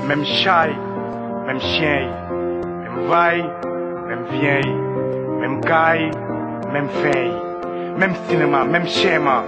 Même chat, même chien, même vaille, même vieille, même caille, même feuille, même cinéma, même schéma,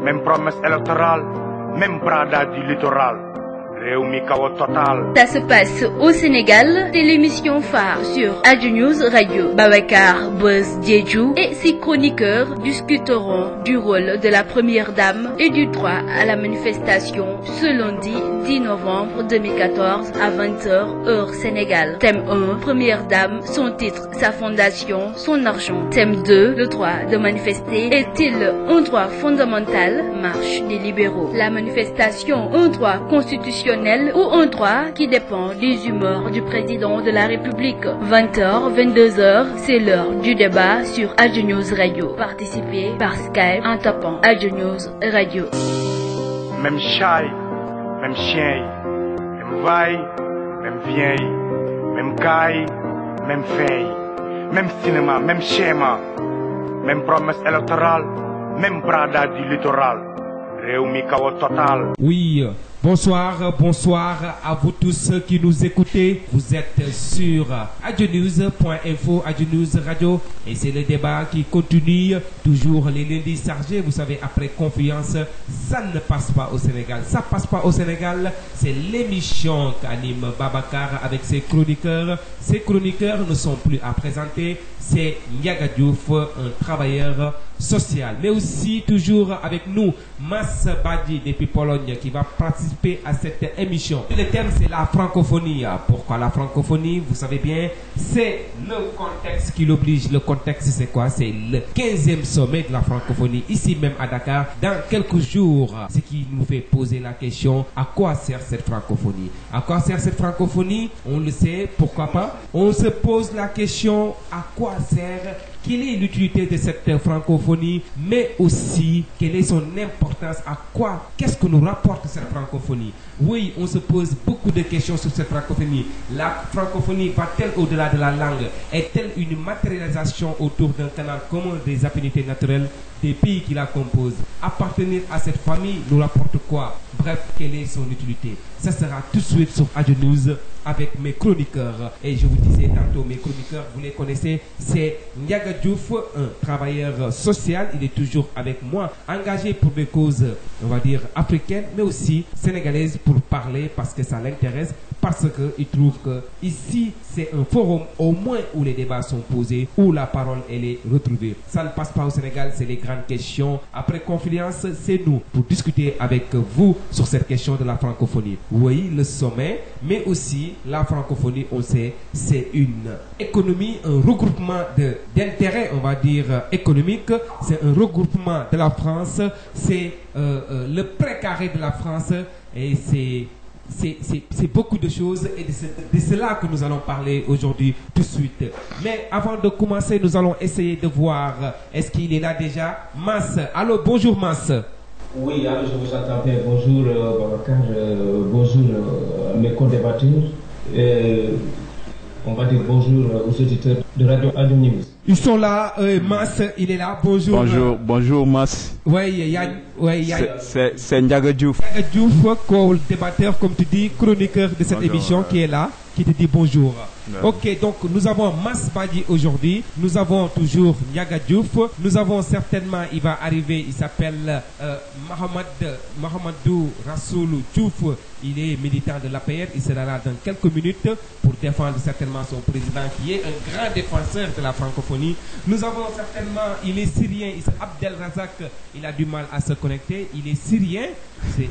même promesse électorale, même bradage du littoral. Ça se passe au Sénégal, c'est l'émission phare sur Adjo News Radio. Babacar Buzz Diédhiou et ses chroniqueurs discuteront du rôle de la première dame et du droit à la manifestation ce lundi 10 novembre 2014 à 20h heure Sénégal. Thème 1, première dame, son titre, sa fondation, son argent. Thème 2, le droit de manifester est-il un droit fondamental? Marche des libéraux. La manifestation, un droit constitutionnel ou un droit qui dépend des humeurs du président de la République. 20h, 22h, c'est l'heure du débat sur Adjo News Radio. Participez par Skype en tapant Adjo News Radio. Même chat, même chien, même vaille, même vieille, même caille, même feuille, même cinéma, même schéma, même promesse électorale, même bradage du littoral. Oui, bonsoir à vous tous qui nous écoutez. Vous êtes sur adjonews.info, Adjo News Radio, et c'est le débat qui continue toujours les lundis chargés. Vous savez, après Confiance, ça ne passe pas au Sénégal. Ça passe pas au Sénégal, c'est l'émission qu'anime Babacar avec ses chroniqueurs. Ces chroniqueurs ne sont plus à présenter. C'est Ndiaga Diouf, un travailleur social, mais aussi toujours avec nous Mass Badi depuis Pologne qui va participer à cette émission. Le thème, c'est la francophonie. Pourquoi la francophonie? Vous savez bien, c'est le contexte qui l'oblige. Le contexte, c'est quoi? C'est le 15e sommet de la francophonie ici même à Dakar dans quelques jours. Ce qui nous fait poser la question, à quoi sert cette francophonie? À quoi sert cette francophonie? On le sait, pourquoi pas? On se pose la question, à quoi sert? Quelle est l'utilité de cette francophonie, mais aussi quelle est son importance, à quoi, qu'est-ce que nous rapporte cette francophonie? Oui, on se pose beaucoup de questions sur cette francophonie. La francophonie va-t-elle au-delà de la langue? Est-elle une matérialisation autour d'un canal commun des affinités naturelles des pays qui la composent? Appartenir à cette famille nous rapporte quoi? Bref, quelle est son utilité? Ça sera tout de suite sur Adjo News avec mes chroniqueurs. Et je vous disais tantôt, mes chroniqueurs, vous les connaissez, c'est Ndiaga Diouf, un travailleur social. Il est toujours avec moi, engagé pour des causes, on va dire, africaines, mais aussi sénégalaises, pour parler parce que ça l'intéresse, parce qu'il trouve que ici, c'est un forum au moins où les débats sont posés, où la parole, elle est retrouvée. Ça ne passe pas au Sénégal, c'est les grandes questions. Après Confiance, c'est nous pour discuter avec vous sur cette question de la francophonie. Oui, le sommet, mais aussi la francophonie, on sait, c'est une économie, un regroupement d'intérêts, on va dire, économiques. C'est un regroupement de la France, c'est le précaré de la France, et c'est beaucoup de choses, et de cela que nous allons parler aujourd'hui tout de suite. Mais avant de commencer, nous allons essayer de voir, est-ce qu'il est là déjà? Mass, allô, bonjour Mass. Oui, alors je vous entends bien. Bonjour Babacar, bonjour mes co-débatteurs. On va dire bonjour aux auditeurs de Radio Adjo News. Ils sont là, Mass, il est là, bonjour. Bonjour Mass. Oui, c'est Ndiaga Diouf. Ndiaga Diouf, co-débatteur, comme tu dis, chroniqueur de cette émission qui est là, qui te dit bonjour. Ok, donc nous avons Mass Badi aujourd'hui, nous avons toujours Ndiaga Diouf, nous avons certainement, il va arriver, il s'appelle Mahamadou Rassoulou Diouf, il est militant de l'APR, il sera là dans quelques minutes pour défendre certainement son président qui est un grand défenseur de la francophonie. Nous avons certainement, il est syrien, il s'appelle Abdel Razak, il a du mal à se connecter, il est syrien, c'est...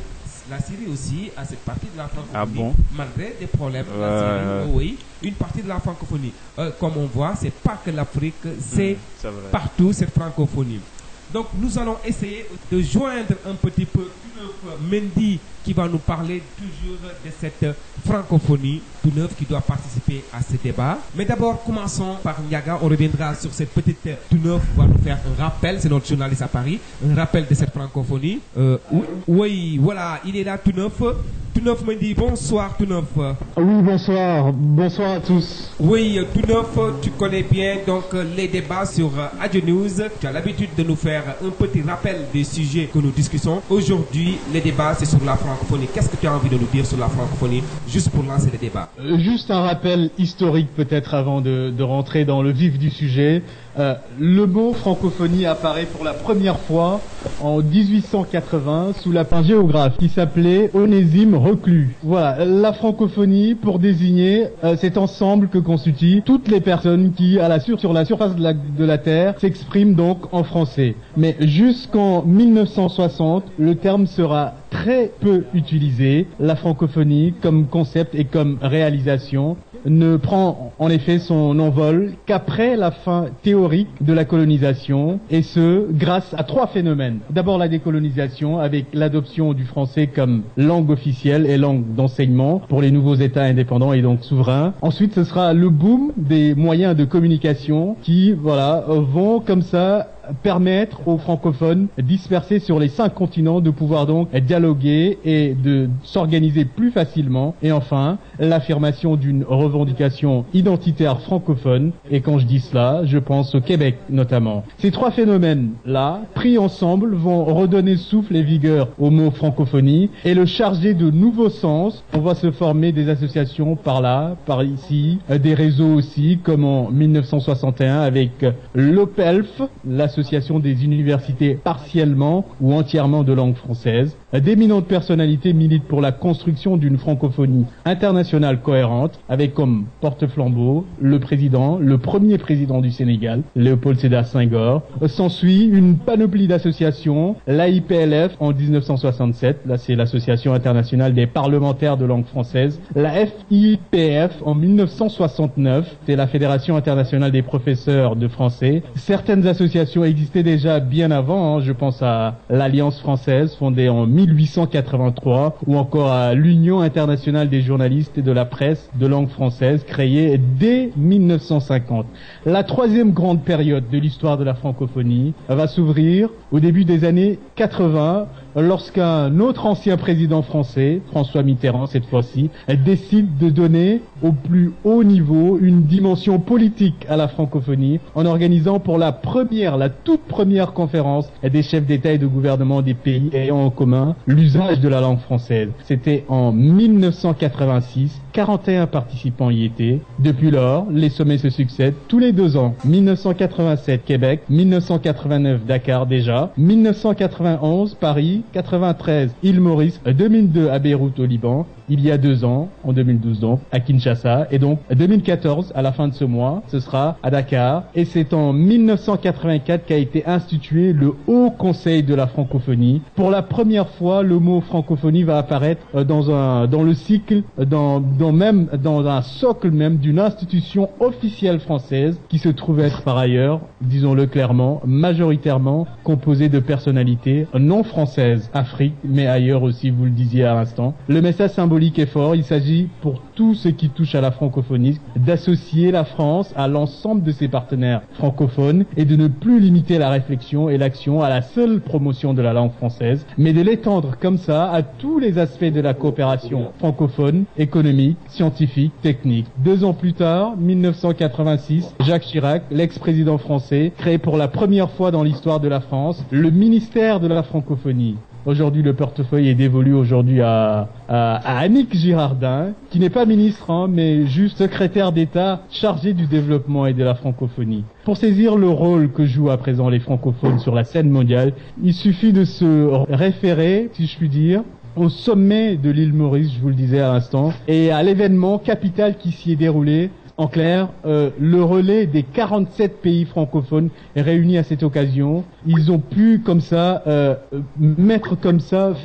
La Syrie aussi a cette partie de la francophonie, ah bon? Malgré des problèmes. La Syrie, oui, une partie de la francophonie. Comme on voit, c'est pas que l'Afrique, c'est partout cette francophonie. Donc nous allons essayer de joindre un petit peu Mendy qui va nous parler toujours de cette francophonie, tout neuf qui doit participer à ce débat. Mais d'abord, commençons par Ndiaga. On reviendra sur cette petite tout neuf qui va nous faire un rappel, c'est notre journaliste à Paris, un rappel de cette francophonie. Oui, voilà, il est là tout neuf. Tout-Neuf me dit bonsoir Tout-Neuf. Oui, bonsoir à tous. Oui, Tout-Neuf, tu connais bien donc les débats sur Radio News. Tu as l'habitude de nous faire un petit rappel des sujets que nous discutons. Aujourd'hui, les débats, c'est sur la francophonie. Qu'est-ce que tu as envie de nous dire sur la francophonie, juste pour lancer les débats? Juste un rappel historique peut-être avant de rentrer dans le vif du sujet. Le mot francophonie apparaît pour la première fois en 1880 sous un géographe qui s'appelait Onésime Reclus. Voilà, la francophonie pour désigner cet ensemble que constituent toutes les personnes qui, sur la surface de la Terre, s'expriment donc en français. Mais jusqu'en 1960, le terme sera très peu utilisé. La francophonie comme concept et comme réalisation ne prend en effet son envol qu'après la fin théorique de la colonisation, et ce grâce à trois phénomènes. D'abord la décolonisation avec l'adoption du français comme langue officielle et langue d'enseignement pour les nouveaux États indépendants et donc souverains. Ensuite ce sera le boom des moyens de communication qui vont comme ça permettre aux francophones dispersés sur les 5 continents de pouvoir donc dialoguer et de s'organiser plus facilement. Et enfin, l'affirmation d'une revendication identitaire francophone. Et quand je dis cela, je pense au Québec notamment. Ces trois phénomènes-là, pris ensemble, vont redonner souffle et vigueur au mot francophonie et le charger de nouveaux sens. On va se former des associations par là, par ici, des réseaux aussi, comme en 1961 avec l'OPELF, l'association des universités partiellement ou entièrement de langue française. D'éminentes personnalités militent pour la construction d'une francophonie internationale cohérente avec comme porte-flambeau le premier président du Sénégal, Léopold Sédar Senghor. S'ensuit une panoplie d'associations, l'AIPLF en 1967, là c'est l'association internationale des parlementaires de langue française, la FIPF en 1969, c'est la Fédération internationale des professeurs de français. Certaines associations existaient déjà bien avant, je pense à l'Alliance française fondée en 1883 ou encore à l'Union internationale des journalistes et de la presse de langue française créée dès 1950. La troisième grande période de l'histoire de la francophonie va s'ouvrir au début des années 80 lorsqu'un autre ancien président français, François Mitterrand cette fois-ci, décide de donner au plus haut niveau une dimension politique à la francophonie en organisant pour la toute première conférence des chefs d'État et de gouvernement des pays ayant en commun l'usage de la langue française. C'était en 1986, 41 participants y étaient. Depuis lors, les sommets se succèdent tous les 2 ans. 1987 Québec, 1989 Dakar déjà, 1991 Paris, 93 île Maurice, 2002 à Beyrouth au Liban, il y a 2 ans, en 2012 donc, à Kinshasa, et donc 2014, à la fin de ce mois, ce sera à Dakar, et c'est en 1984 qu'a été institué le Haut Conseil de la francophonie. Pour la première fois, le mot francophonie va apparaître dans le cycle, dans un socle même d'une institution officielle française qui se trouve être par ailleurs, disons-le clairement, majoritairement composée de personnalités non françaises, Afrique, mais ailleurs aussi, vous le disiez à l'instant. Le message symbolique est fort, il s'agit pour tout ce qui touche à la francophonie d'associer la France à l'ensemble de ses partenaires francophones et de ne plus limiter la réflexion et l'action à la seule promotion de la langue française, mais de l'étendre comme ça à tous les aspects de la coopération francophone, économique, scientifique, technique. 2 ans plus tard, 1986, Jacques Chirac, l'ex-président français, crée pour la première fois dans l'histoire de la France le ministère de la francophonie. Aujourd'hui, le portefeuille est dévolu à Annick Girardin, qui n'est pas ministre, mais juste secrétaire d'État chargé du développement et de la francophonie. Pour saisir le rôle que jouent à présent les francophones sur la scène mondiale, il suffit de se référer, si je puis dire, au sommet de l'île Maurice, je vous le disais à l'instant, et à l'événement capital qui s'y est déroulé. En clair, le relais des 47 pays francophones réunis à cette occasion, ils ont pu comme ça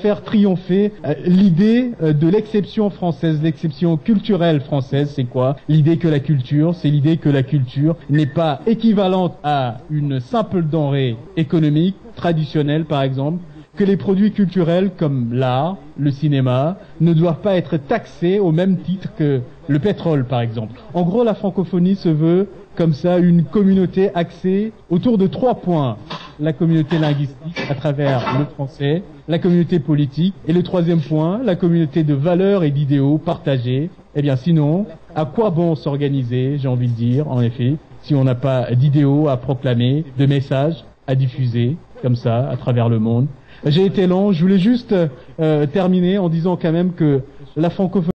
faire triompher l'idée de l'exception française, l'exception culturelle française. C'est quoi? L'idée que la culture n'est pas équivalente à une simple denrée économique traditionnelle par exemple, que les produits culturels comme l'art, le cinéma, ne doivent pas être taxés au même titre que le pétrole, par exemple. En gros, la francophonie se veut comme ça une communauté axée autour de 3 points. La communauté linguistique à travers le français, la communauté politique et le 3e point, la communauté de valeurs et d'idéaux partagés. Eh bien sinon, à quoi bon s'organiser, j'ai envie de dire, en effet, si on n'a pas d'idéaux à proclamer, de messages à diffuser, comme ça, à travers le monde. J'ai été long, je voulais juste terminer en disant quand même que la francophonie